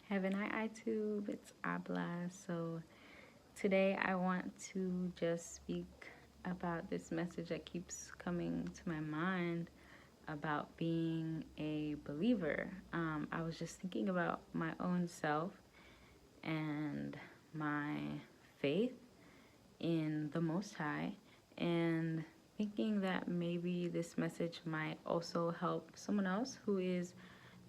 Heaven, hi iTube, it's Abla. So today I want to just speak about this message that keeps coming to my mind about being a believer. I was just thinking about my own self and my faith in the Most High, and thinking that maybe this message might also help someone else who is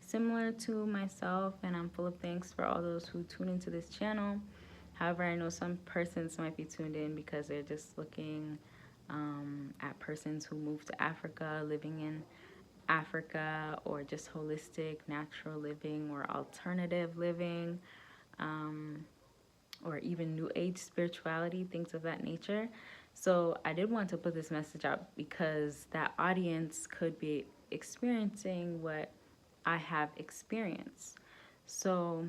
similar to myself, and I'm full of thanks for all those who tune into this channel. However, I know some persons might be tuned in because they're just looking at persons who moved to Africa, living in Africa, or just holistic, natural living, or alternative living, or even New Age spirituality, things of that nature. So I did want to put this message out because that audience could be experiencing what I have experienced. So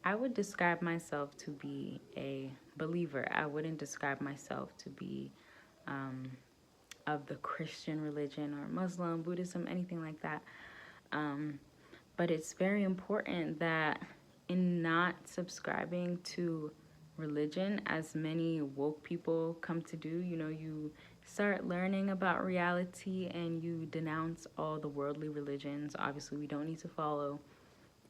I would describe myself to be a believer. I wouldn't describe myself to be of the Christian religion or Muslim, Buddhism, anything like that. But it's very important that in not subscribing to religion, as many woke people come to do, you start learning about reality and you denounce all the worldly religions. Obviously, we don't need to follow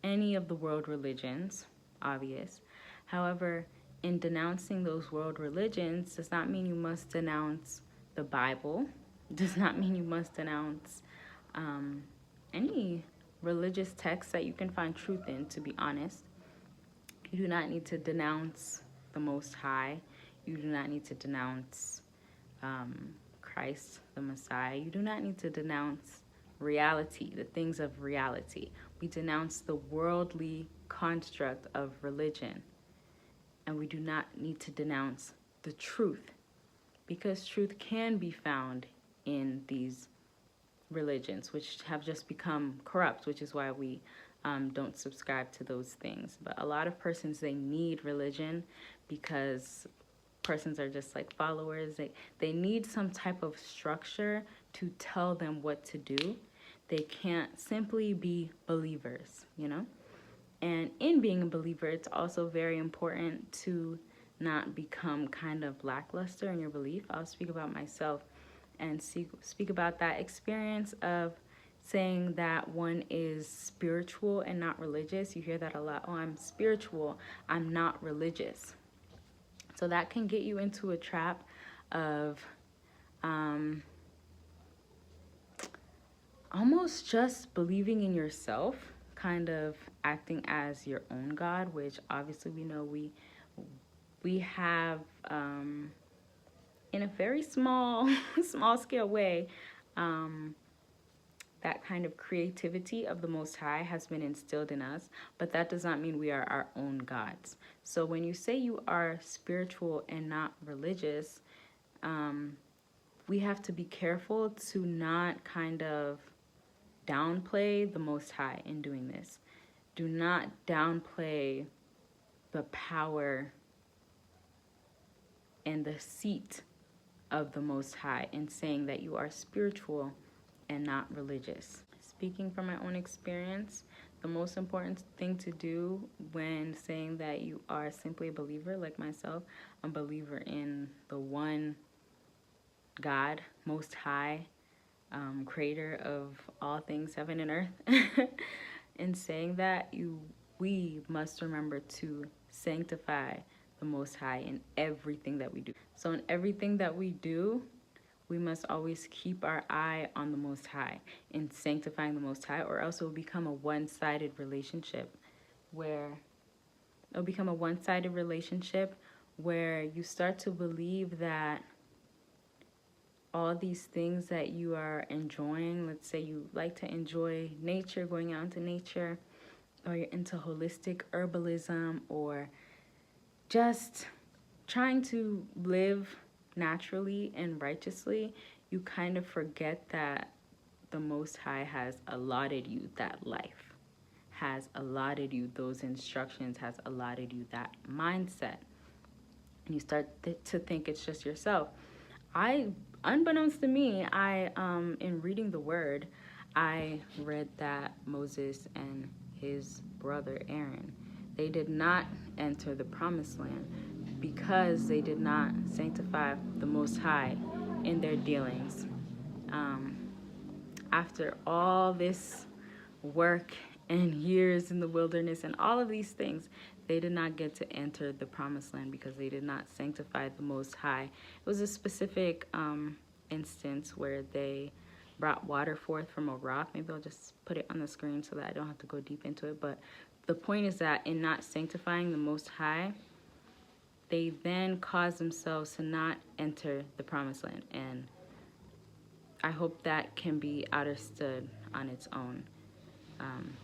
any of the world religions, obvious. However, in denouncing those world religions does not mean you must denounce the Bible, does not mean you must denounce any religious text that you can find truth in, to be honest. You do not need to denounce the Most High. You do not need to denounce Christ, the Messiah. You do not need to denounce reality, the things of reality. We denounce the worldly construct of religion. And we do not need to denounce the truth, because truth can be found in these religions, which have just become corrupt, which is why we don't subscribe to those things. But a lot of persons, they need religion because persons are just like followers. They need some type of structure to tell them what to do. They can't simply be believers, And in being a believer, it's also very important to not become kind of lackluster in your belief. I'll speak about myself and speak about that experience of saying that one is spiritual and not religious. You hear that a lot. Oh, I'm spiritual, I'm not religious. So that can get you into a trap of almost just believing in yourself, kind of acting as your own God, which obviously we know we have in a very small scale way, that kind of creativity of the Most High has been instilled in us, but that does not mean we are our own gods. So when you say you are spiritual and not religious, we have to be careful to not kind of downplay the Most High in doing this. Do not downplay the power and the seat of the Most High in saying that you are spiritual and not religious. Speaking from my own experience, the most important thing to do when saying that you are simply a believer, like myself, a believer in the one God, Most High, creator of all things heaven and earth. In saying that, we must remember to sanctify the Most High in everything that we do. So in everything that we do, we must always keep our eye on the Most High in sanctifying the Most High, or else it will become a one-sided relationship where you start to believe that all these things that you are enjoying, let's say you like to enjoy nature, going out into nature, or you're into holistic herbalism, or just trying to live naturally and righteously, you kind of forget that the Most High has allotted you that life, has allotted you those instructions, has allotted you that mindset. And you start to think it's just yourself. Unbeknownst to me, in reading the word, I read that Moses and his brother Aaron. They did not enter the promised land because they did not sanctify the Most High in their dealings. Um, After all this work and years in the wilderness and all of these things, they did not get to enter the promised land because they did not sanctify the Most High. It was a specific instance where they brought water forth from a rock. Maybe I'll just put it on the screen so that I don't have to go deep into it. But the point is that in not sanctifying the Most High, they then caused themselves to not enter the promised land. And I hope that can be understood on its own.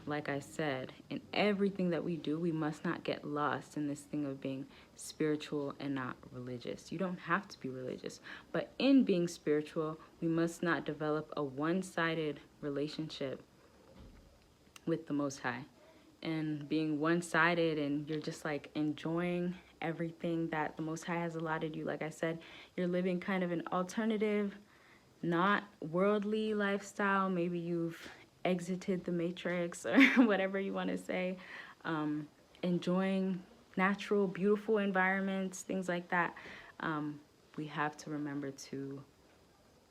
Like I said, in everything that we do, we must not get lost in this thing of being spiritual and not religious. You don't have to be religious, but in being spiritual, we must not develop a one-sided relationship with the Most High. And being one-sided and you're just like enjoying everything that the Most High has allotted you. Like I said, you're living kind of an alternative, not worldly lifestyle. Maybe you've exited the matrix or whatever you want to say, enjoying natural, beautiful environments, things like that. We have to remember to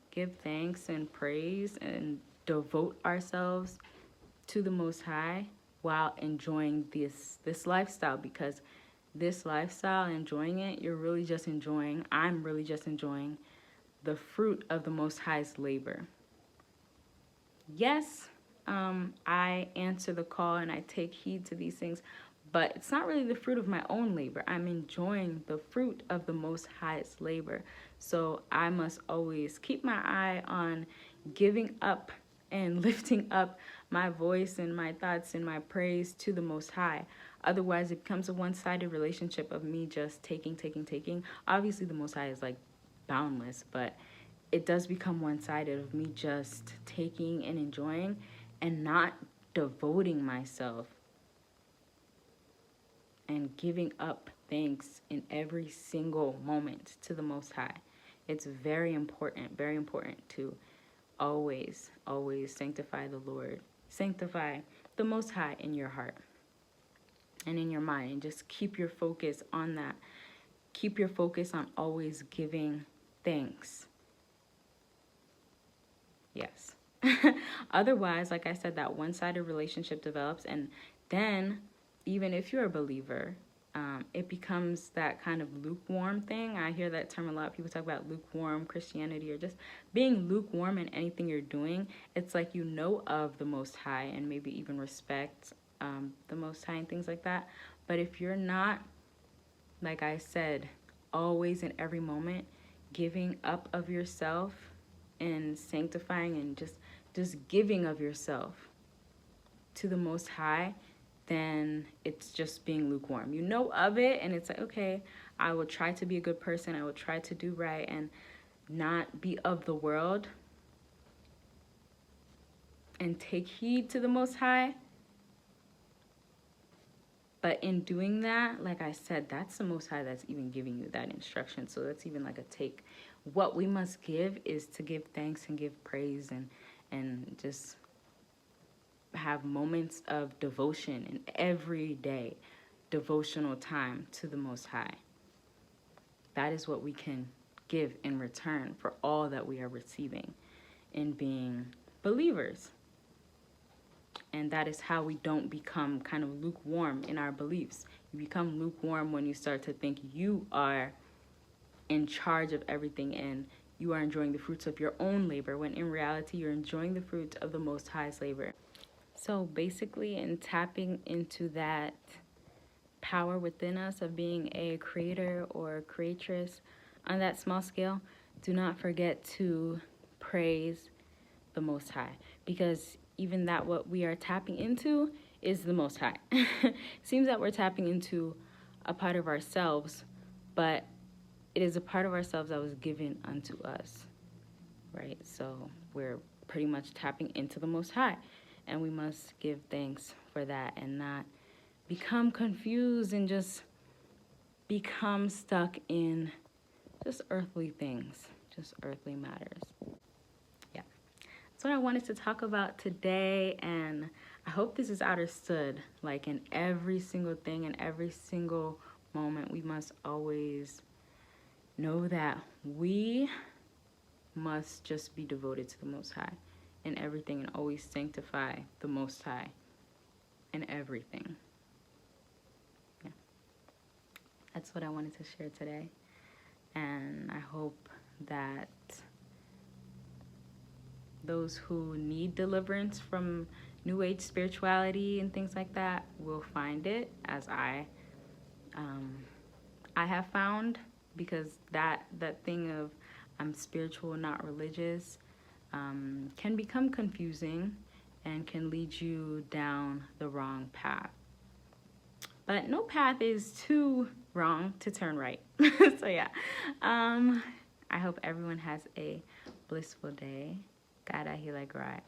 give thanks and praise and devote ourselves to the Most High while enjoying this lifestyle, because this lifestyle, enjoying it, you're really just enjoying, I'm really just enjoying the fruit of the Most High's labor. Yes, I answer the call and I take heed to these things, but it's not really the fruit of my own labor. I'm enjoying the fruit of the Most High's labor. So I must always keep my eye on giving up and lifting up my voice and my thoughts and my praise to the Most High. Otherwise, it becomes a one-sided relationship of me just taking. Obviously, the Most High is like boundless, but it does become one-sided of me just taking and enjoying and not devoting myself and giving up thanks in every single moment to the Most High. It's very important to always sanctify the Lord. Sanctify the Most High in your heart and in your mind, and just keep your focus on that. Keep your focus on always giving thanks. Yes. Otherwise, like I said, that one-sided relationship develops, and then even if you're a believer, it becomes that kind of lukewarm thing. I hear that term a lot. People talk about lukewarm Christianity or just being lukewarm in anything you're doing. It's like you know of the Most High and maybe even respect the Most High and things like that. But if you're not, like I said, always in every moment giving up of yourself and sanctifying and just giving of yourself to the Most High, then it's just being lukewarm. You know of it, and it's like, okay, I will try to be a good person. I will try to do right and not be of the world and take heed to the Most High. But in doing that, like I said, that's the Most High that's even giving you that instruction. So that's even like a take. What we must give is to give thanks and give praise and just have moments of devotion in everyday devotional time to the Most High. That is what we can give in return for all that we are receiving in being believers. And that is how we don't become kind of lukewarm in our beliefs. You become lukewarm when you start to think you are in charge of everything and you are enjoying the fruits of your own labor, when in reality you're enjoying the fruits of the Most High's labor. So basically, in tapping into that power within us of being a creator or creatress on that small scale, do not forget to praise the Most High, because even that what we are tapping into is the Most High. Seems that we're tapping into a part of ourselves, but it is a part of ourselves that was given unto us, right? So we're pretty much tapping into the Most High, and we must give thanks for that and not become confused and just become stuck in just earthly things, just earthly matters. Yeah. That's what I wanted to talk about today, and I hope this is understood. Like in every single thing, in every single moment, we must always know that we must just be devoted to the Most High in everything, and always sanctify the Most High in everything. Yeah. That's what I wanted to share today. And I hope that those who need deliverance from New Age spirituality and things like that will find it, as I have found, because that thing of I'm spiritual, not religious, can become confusing and can lead you down the wrong path. But no path is too wrong to turn right. So yeah, I hope everyone has a blissful day. God, I heal, I grow, I